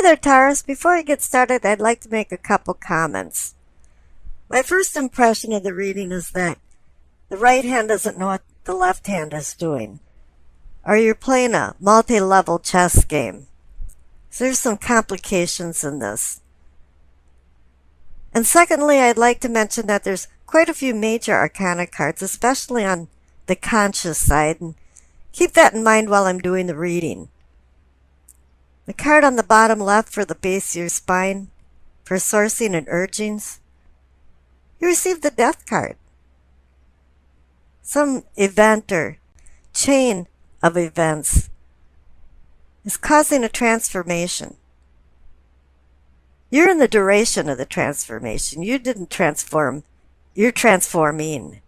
Hi there, Taurus. Before I get started, I'd like to make a couple comments. My first impression of the reading is that the right hand doesn't know what the left hand is doing, or you're playing a multi-level chess game. So there's some complications in this. And secondly, I'd like to mention that there's quite a few major arcana cards, especially on the conscious side, and keep that in mind while I'm doing the reading. The card on the bottom left for the base of your spine, for sourcing and urgings, you receive the Death card. Some event or chain of events is causing a transformation. You're in the duration of the transformation. You didn't transform, you're transforming.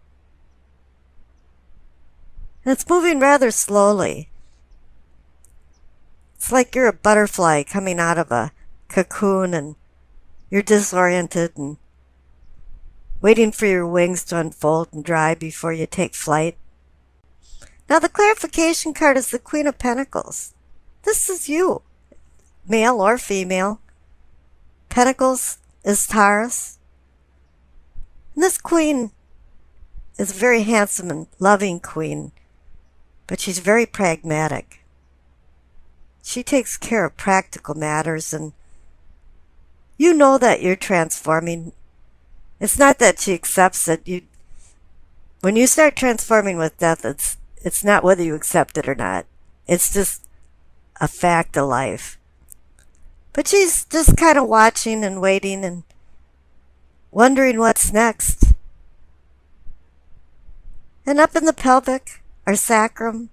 And it's moving rather slowly. It's like you're a butterfly coming out of a cocoon and you're disoriented and waiting for your wings to unfold and dry before you take flight. Now the clarification card is the Queen of Pentacles. This is you, male or female. Pentacles is Taurus. And this queen is a very handsome and loving queen, but she's very pragmatic. She takes care of practical matters, and you know that you're transforming. It's not that she accepts it. When you start transforming with death, it's not whether you accept it or not. It's just a fact of life. But she's just kind of watching and waiting and wondering what's next. And up in the pelvic, or sacrum,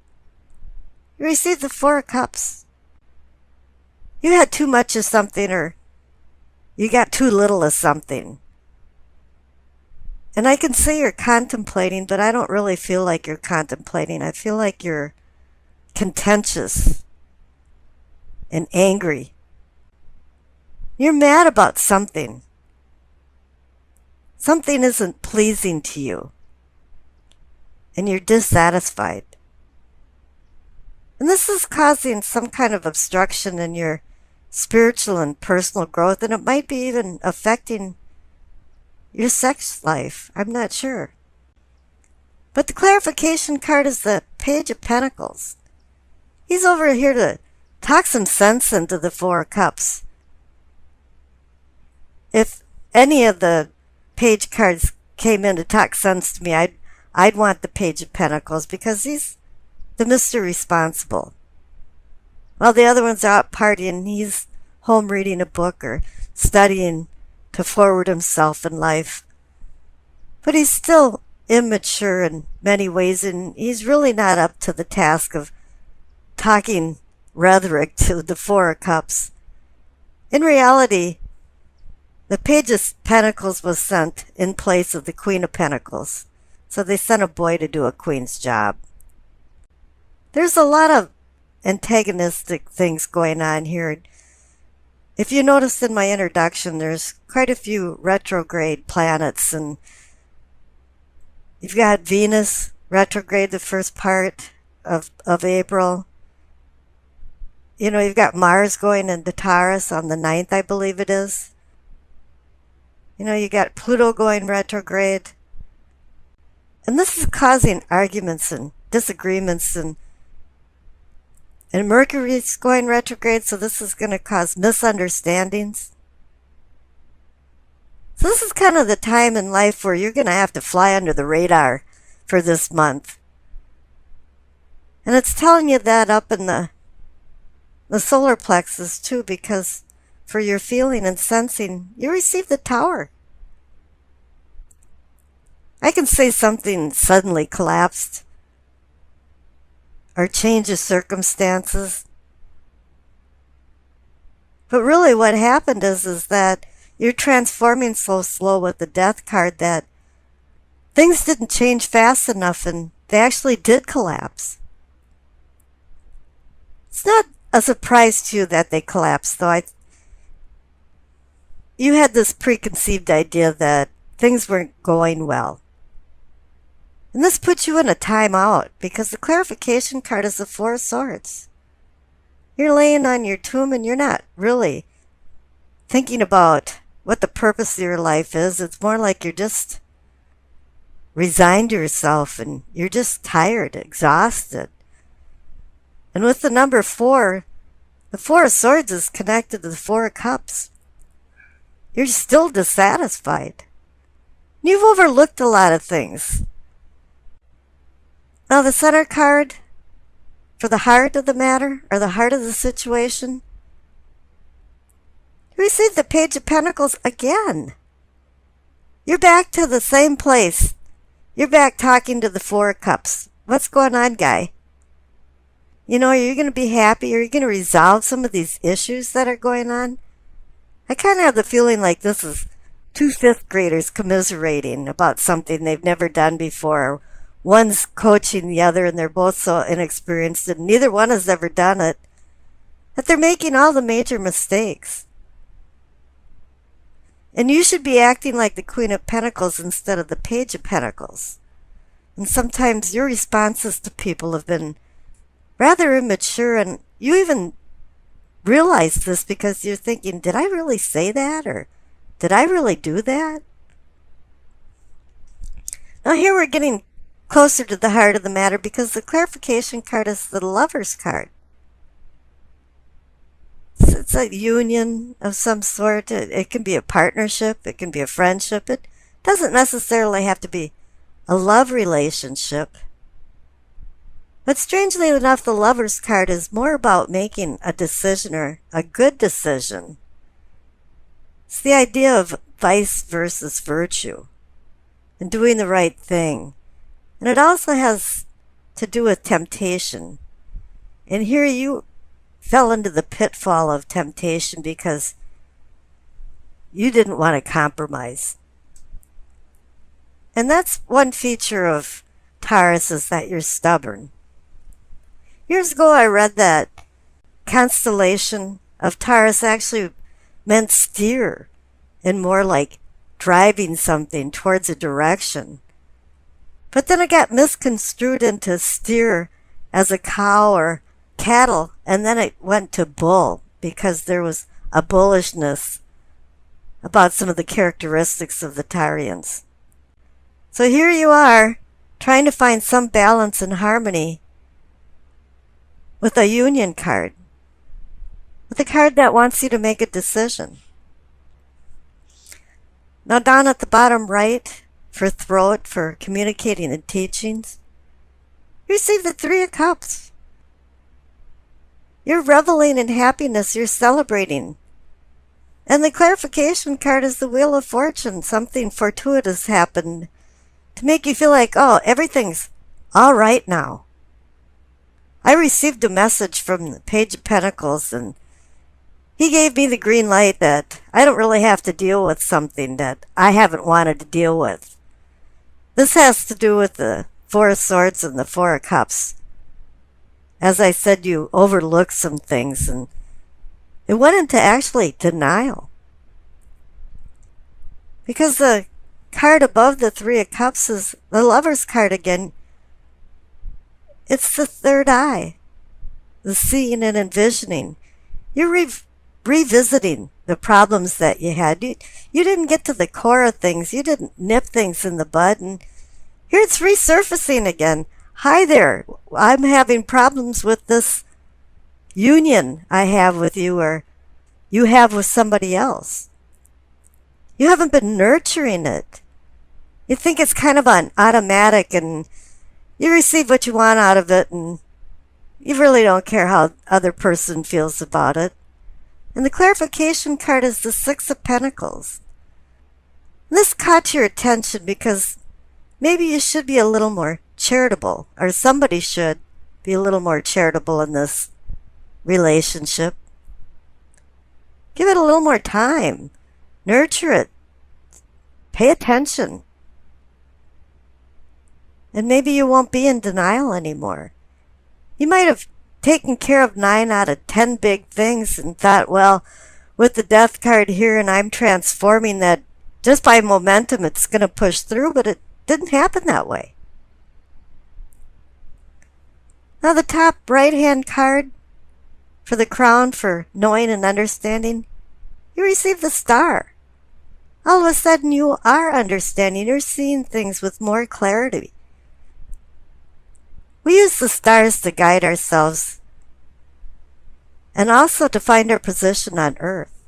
you receive the Four of Cups. You had too much of something, or you got too little of something. And I can say you're contemplating, but I don't really feel like you're contemplating. I feel like you're contentious and angry. You're mad about something. Something isn't pleasing to you. And you're dissatisfied. And this is causing some kind of obstruction in your spiritual and personal growth, and it might be even affecting your sex life. I'm not sure. But the clarification card is the Page of Pentacles. He's over here to talk some sense into the Four of Cups. If any of the page cards came in to talk sense to me, I'd want the Page of Pentacles, because he's the Mr. Responsible. While the other one's out partying, he's home reading a book or studying to forward himself in life. But he's still immature in many ways, and he's really not up to the task of talking rhetoric to the Four of Cups. In reality, the Page of Pentacles was sent in place of the Queen of Pentacles. So they sent a boy to do a queen's job. There's a lot of antagonistic things going on here. If you noticed in my introduction, there's quite a few retrograde planets, and you've got Venus retrograde the first part of April. You know, you've got Mars going into Taurus on the 9th, I believe it is. You know, you got Pluto going retrograde. And this is causing arguments and disagreements, and Mercury's going retrograde, so this is going to cause misunderstandings. So this is kind of the time in life where you're going to have to fly under the radar for this month. And it's telling you that up in the solar plexus too, because for your feeling and sensing, you receive the Tower. I can say something suddenly collapsed, or change of circumstances. But really what happened is that you're transforming so slow with the Death card that things didn't change fast enough, and they actually did collapse. It's not a surprise to you that they collapsed, though. You had this preconceived idea that things weren't going well. And this puts you in a timeout, because the clarification card is the Four of Swords. You're laying on your tomb and you're not really thinking about what the purpose of your life is. It's more like you're just resigned to yourself and you're just tired, exhausted. And with the number 4, the 4 of Swords is connected to the 4 of Cups. You're still dissatisfied. You've overlooked a lot of things. Now the Center card for the heart of the matter, or the heart of the situation, you receive the Page of Pentacles again. You're back to the same place. You're back talking to the 4 of Cups. What's going on, guy? You know, are you going to be happy? Are you going to resolve some of these issues that are going on? I kind of have the feeling like this is 2 fifth graders commiserating about something they've never done before. One's coaching the other and they're both so inexperienced and neither one has ever done it, that they're making all the major mistakes. And you should be acting like the Queen of Pentacles instead of the Page of Pentacles. And sometimes your responses to people have been rather immature, and you even realize this because you're thinking, did I really say that? Or did I really do that? Now here we're getting closer to the heart of the matter because the clarification card is the Lover's card. It's a union of some sort. It can be a partnership. It can be a friendship. It doesn't necessarily have to be a love relationship. But strangely enough, the Lover's card is more about making a decision, or a good decision. It's the idea of vice versus virtue and doing the right thing. And it also has to do with temptation. And here you fell into the pitfall of temptation because you didn't want to compromise. And that's one feature of Taurus, is that you're stubborn. Years ago I read that constellation of Taurus actually meant steer, and more like driving something towards a direction. But then it got misconstrued into steer as a cow or cattle, and then it went to bull because there was a bullishness about some of the characteristics of the Taurians. So here you are, trying to find some balance and harmony with a union card, with a card that wants you to make a decision. Now down at the bottom right, for throat, for communicating and teachings, you receive the 3 of Cups. You're reveling in happiness, you're celebrating. And the clarification card is the Wheel of Fortune. Something fortuitous happened to make you feel like, oh, everything's all right now. I received a message from the Page of Pentacles, and he gave me the green light that I don't really have to deal with something that I haven't wanted to deal with. This has to do with the 4 of Swords and the 4 of Cups. As I said, you overlooked some things, and it went into actually denial. Because the card above the 3 of Cups is the Lover's card again. It's the third eye, the seeing and envisioning. You're revisiting the problems that you had. You didn't get to the core of things. You didn't nip things in the bud. And here it's resurfacing again. Hi there. I'm having problems with this union I have with you, or you have with somebody else. You haven't been nurturing it. You think it's kind of on automatic, and you receive what you want out of it, and you really don't care how the other person feels about it. And the clarification card is the 6 of Pentacles. This caught your attention because maybe you should be a little more charitable, or somebody should be a little more charitable in this relationship. Give it a little more time. Nurture it. Pay attention. And maybe you won't be in denial anymore. You might have taken care of 9 out of 10 big things and thought, well, with the Death card here and I'm transforming that, just by momentum it's going to push through, but it didn't happen that way. Now the top right hand card for the Crown, for knowing and understanding, You received the Star. All of a sudden you are understanding. You're seeing things with more clarity. We use the stars to guide ourselves and also to find our position on Earth.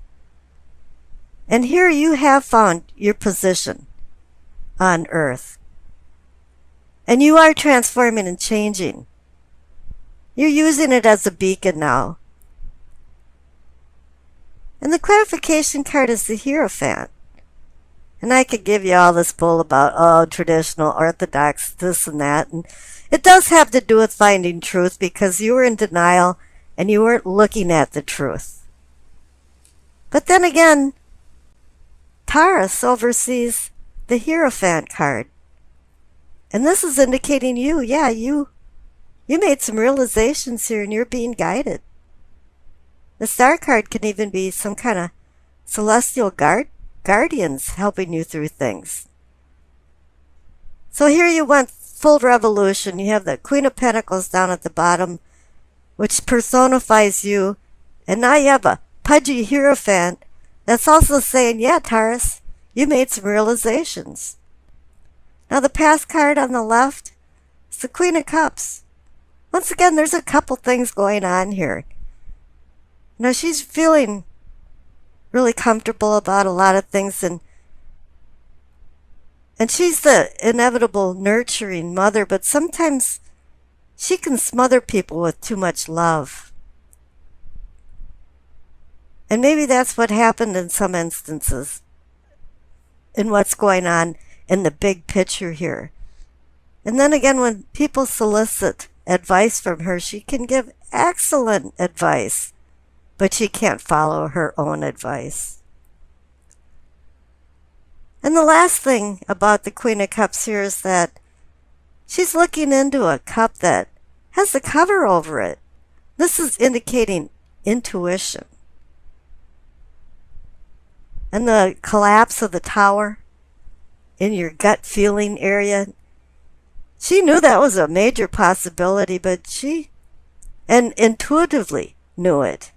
And here you have found your position on Earth. And you are transforming and changing. You're using it as a beacon now. And the clarification card is the Hierophant. And I could give you all this bull about, oh, traditional, orthodox, this and that. And it does have to do with finding truth because you were in denial and you weren't looking at the truth. But then again, Taurus oversees the Hierophant card. And this is indicating you, yeah, you made some realizations here and you're being guided. The Star card can even be some kind of celestial guardians helping you through things. So here you went full revolution. You have the Queen of Pentacles down at the bottom, which personifies you. And now you have a pudgy Hierophant that's also saying, yeah, Taurus, you made some realizations. Now the past card on the left is the Queen of Cups. Once again, there's a couple things going on here. Now she's feeling really comfortable about a lot of things, and she's the inevitable nurturing mother, but sometimes she can smother people with too much love. And maybe that's what happened in some instances in what's going on in the big picture here. And then again, when people solicit advice from her, she can give excellent advice, but she can't follow her own advice. And the last thing about the Queen of Cups here is that she's looking into a cup that has the cover over it. This is indicating intuition. And the collapse of the tower in your gut feeling area, she knew that was a major possibility, but she intuitively knew it,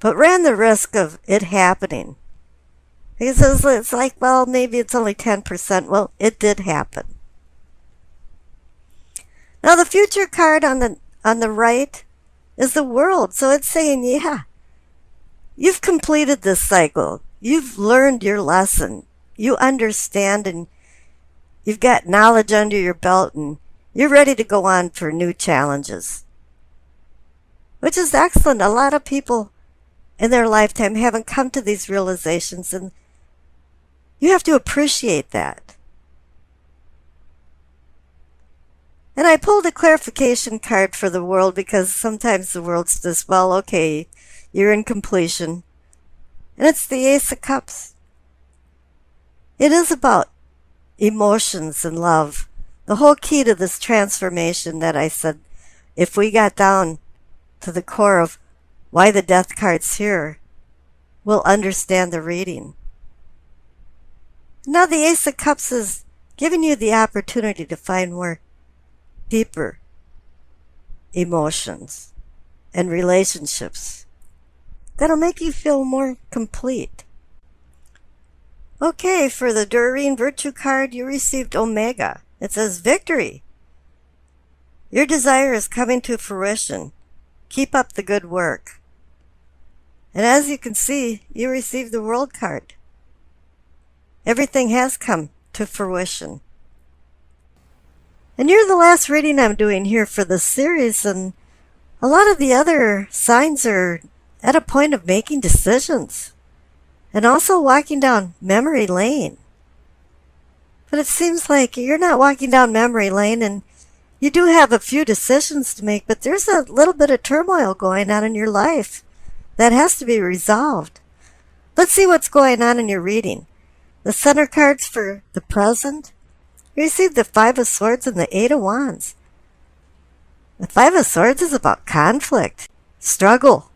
but ran the risk of it happening. Because it's like, well, maybe it's only 10%. Well, it did happen. Now the future card on the right is the World. So it's saying, yeah, you've completed this cycle. You've learned your lesson. You understand, and you've got knowledge under your belt, and you're ready to go on for new challenges, which is excellent. A lot of people in their lifetime haven't come to these realizations, and you have to appreciate that. And I pulled a clarification card for the World because sometimes the World says, well, okay, you're in completion. And it's the Ace of Cups. It is about emotions and love. The whole key to this transformation that I said, if we got down to the core of why the Death card's here, we'll understand the reading. Now the Ace of Cups is giving you the opportunity to find more deeper emotions and relationships that'll make you feel more complete. Okay, for the Doreen Virtue card, you received Omega. It says victory. Your desire is coming to fruition. Keep up the good work. And as you can see, you received the World card. Everything has come to fruition. And you're the last reading I'm doing here for this series, and a lot of the other signs are at a point of making decisions and also walking down memory lane. But it seems like you're not walking down memory lane, and you do have a few decisions to make, but there's a little bit of turmoil going on in your life that has to be resolved. Let's see what's going on in your reading. The center cards for the present. You received the Five of Swords and the Eight of Wands. The Five of Swords is about conflict, struggle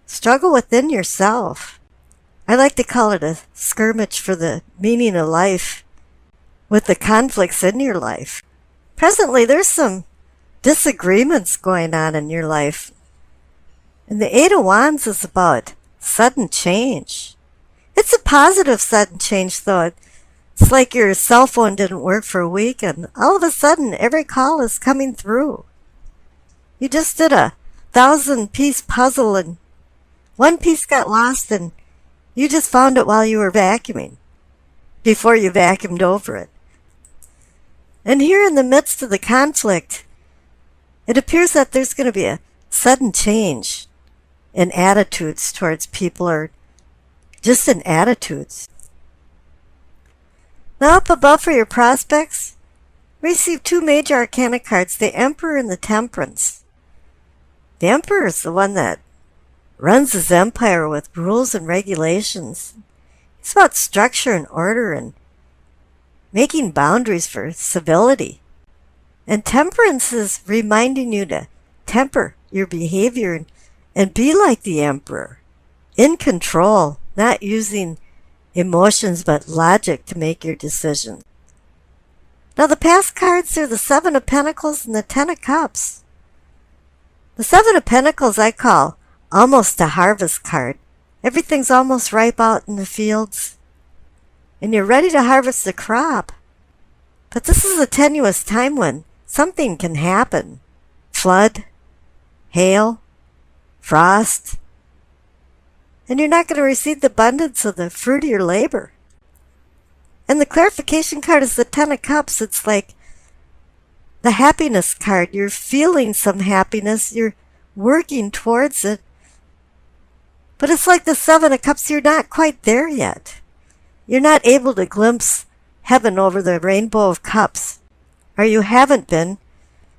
within yourself. I like to call it a skirmish for the meaning of life with the conflicts in your life. Presently, there's some disagreements going on in your life. And the Eight of Wands is about sudden change. It's a positive sudden change, though. It's like your cell phone didn't work for a week, and all of a sudden, every call is coming through. You just did a 1,000-piece puzzle, and one piece got lost, and you just found it while you were vacuuming, before you vacuumed over it. And here in the midst of the conflict, it appears that there's going to be a sudden change in attitudes towards people, or just in attitudes. Now up above for your prospects, receive two major arcana cards, the Emperor and the Temperance. The Emperor is the one that runs his empire with rules and regulations. It's about structure and order and making boundaries for civility. And Temperance is reminding you to temper your behavior and be like the Emperor, in control, not using emotions but logic to make your decisions. Now the past cards are the Seven of Pentacles and the Ten of Cups. The Seven of Pentacles I call almost a harvest card. Everything's almost ripe out in the fields, and you're ready to harvest the crop. But this is a tenuous time when something can happen. Flood, hail, frost, and you're not going to receive the abundance of the fruit of your labor. And the clarification card is the Ten of Cups. It's like the happiness card. You're feeling some happiness. You're working towards it. But it's like the Seven of Cups. You're not quite there yet. You're not able to glimpse heaven over the rainbow of cups. Or you haven't been,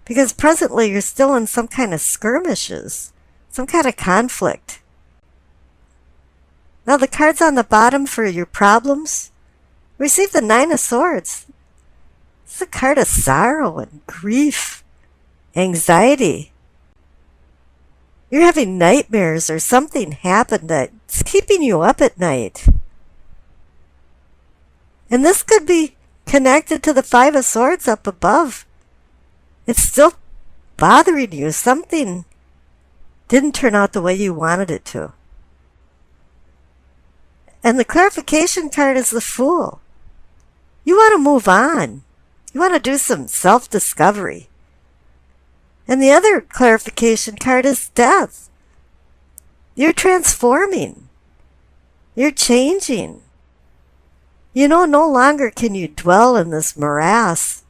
because presently you're still in some kind of skirmishes, some kind of conflict. Now the cards on the bottom for your problems, receive the Nine of Swords. It's a card of sorrow and grief, anxiety. You're having nightmares, or something happened that's keeping you up at night. And this could be connected to the Five of Swords up above. It's still bothering you. Something didn't turn out the way you wanted it to. And the clarification card is the Fool. You want to move on. You want to do some self-discovery. And the other clarification card is Death. You're transforming. You're changing. You know, no longer can you dwell in this morass.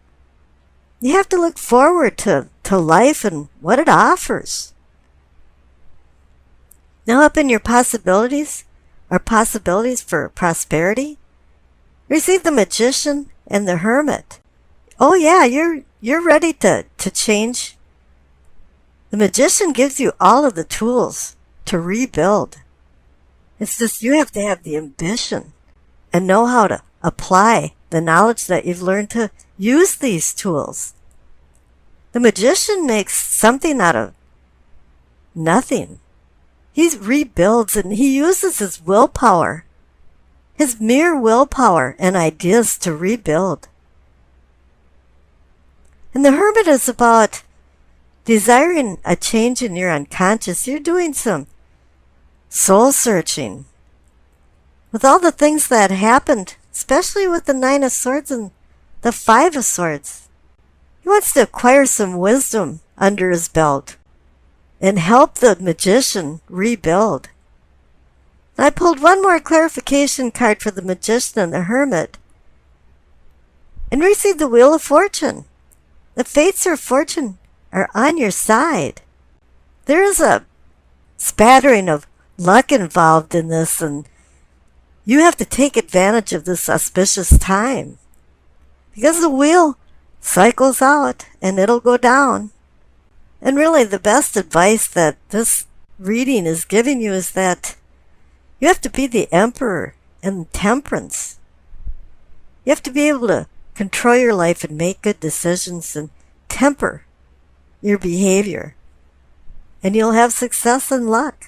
You have to look forward to life and what it offers. Now up in your possibilities, or possibilities for prosperity, receive the Magician and the Hermit. Oh yeah, you're ready to change. The Magician gives you all of the tools to rebuild. It's just you have to have the ambition and know how to apply the knowledge that you've learned to use these tools. The Magician makes something out of nothing. He rebuilds, and he uses his willpower, his mere willpower and ideas to rebuild. And the Hermit is about desiring a change in your unconscious. You're doing some soul searching. With all the things that happened, especially with the Nine of Swords and the Five of Swords, he wants to acquire some wisdom under his belt and help the Magician rebuild. I pulled one more clarification card for the Magician and the Hermit and received the Wheel of Fortune. The fates of fortune are on your side. There is a spattering of luck involved in this, and you have to take advantage of this auspicious time, because the wheel cycles out and it'll go down. And really the best advice that this reading is giving you is that you have to be the Emperor and Temperance. You have to be able to control your life and make good decisions and temper your behavior, and you'll have success and luck.